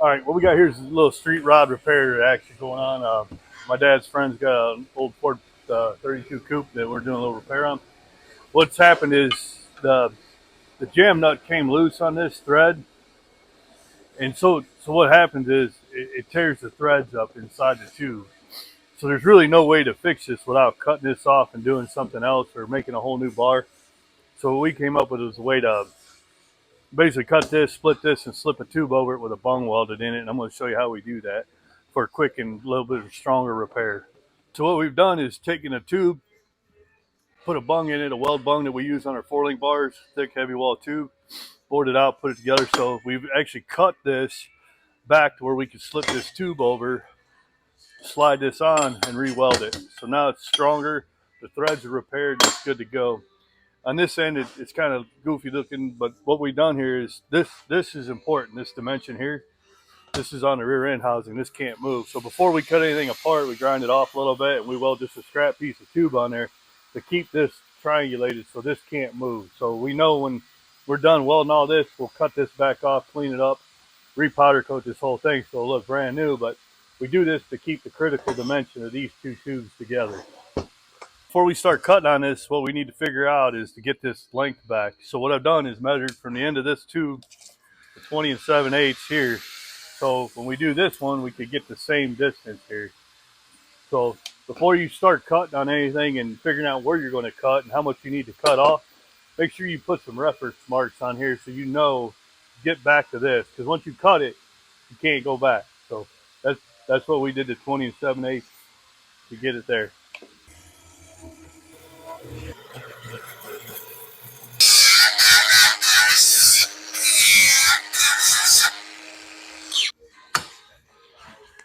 All right, what we got here is a little street rod repair action going on. My dad's friend's got an old Ford 32 coupe that we're doing a little repair on. What's happened is the jam nut came loose on this thread, and so what happens is it tears the threads up inside the tube. So there's really no way to fix this without cutting this off and doing something else or making a whole new bar. So what we came up with was a way to basically cut this, split this, and slip a tube over it with a bung welded in it. And I'm going to show you how we do that for a quick and a little bit of stronger repair. So what we've done is taken a tube, put a bung in it, a weld bung that we use on our 4-link bars, thick heavy wall tube, bored it out, put it together. So we've actually cut this back to where we can slip this tube over, slide this on, and re-weld it. So now it's stronger, the threads are repaired, it's good to go. On this end, it's kind of goofy looking, but what we've done here is this is important, this dimension here. This is on the rear end housing. This can't move. So before we cut anything apart, we grind it off a little bit, and we weld just a scrap piece of tube on there to keep this triangulated so this can't move. So we know when we're done welding all this, we'll cut this back off, clean it up, repowder coat this whole thing so it'll look brand new. But we do this to keep the critical dimension of these two tubes together. Before we start cutting on this, what we need to figure out is to get this length back. So what I've done is measured from the end of this tube to 20 7/8 here. So when we do this one, we could get the same distance here. So before you start cutting on anything and figuring out where you're going to cut and how much you need to cut off, make sure you put some reference marks on here so you know get back to this. Because once you cut it, you can't go back. So that's what we did to 20 7/8 to get it there.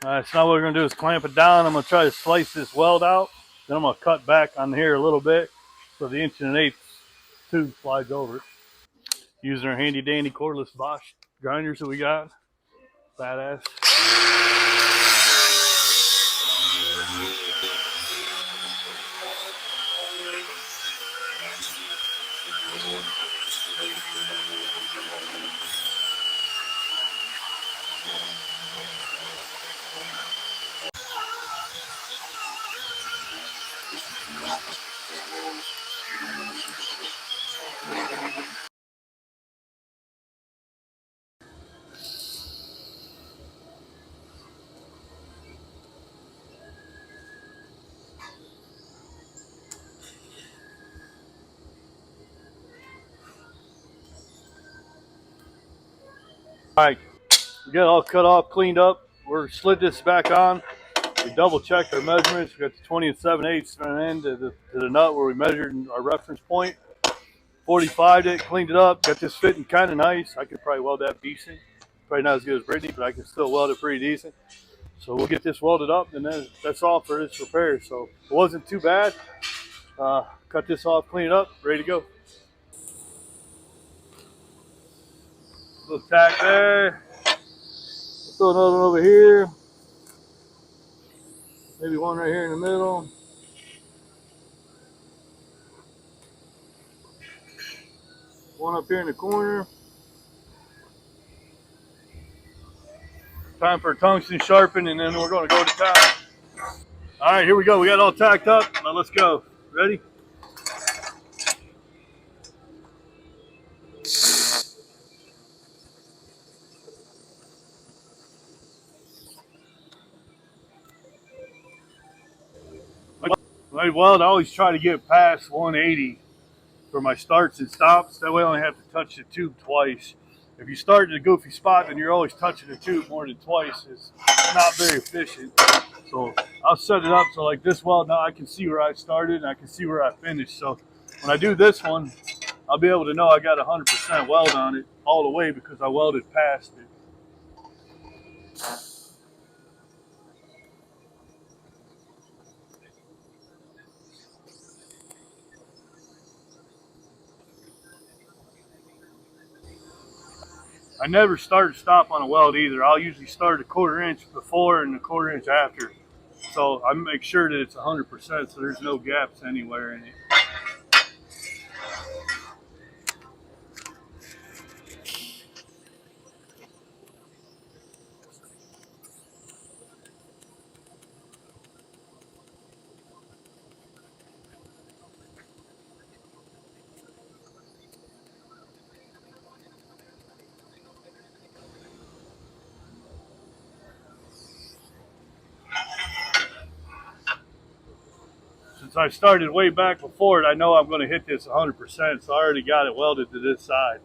All right, so now what we're going to do is clamp it down. I'm going to try to slice this weld out. Then I'm going to cut back on here a little bit so the 1 1/8 tube slides over. Using our handy dandy cordless Bosch grinders that we got. Badass. All right, we got it all cut off, cleaned up. We're slid this back on. We double checked our measurements. We got the 20 7/8 on the end to the nut where we measured our reference point. 45'd it, cleaned it up, got this fitting kind of nice. I could probably weld that decent. Probably not as good as Brittany, but I can still weld it pretty decent. So we'll get this welded up, and then that's all for this repair. So it wasn't too bad. Cut this off, clean it up, ready to go. Little tack there. Throw another one over here. Maybe one right here in the middle. One up here in the corner. Time for a tungsten sharpen, and then we're going to go to town. All right, here we go. We got it all tacked up. Now let's go. Ready? Well, I always try to get past 180 for my starts and stops. That way I only have to touch the tube twice. If you start in a goofy spot, then you're always touching the tube more than twice. It's not very efficient. So I'll set it up so like this weld, now I can see where I started and I can see where I finished. So when I do this one, I'll be able to know I got 100% weld on it all the way because I welded past it. I never start or stop on a weld either. I'll usually start a 1/4 inch before and a 1/4 inch after. So I make sure that it's 100% so there's no gaps anywhere in it. since I started way back before it, I know I'm going to hit this 100%. So I already got it welded to this side.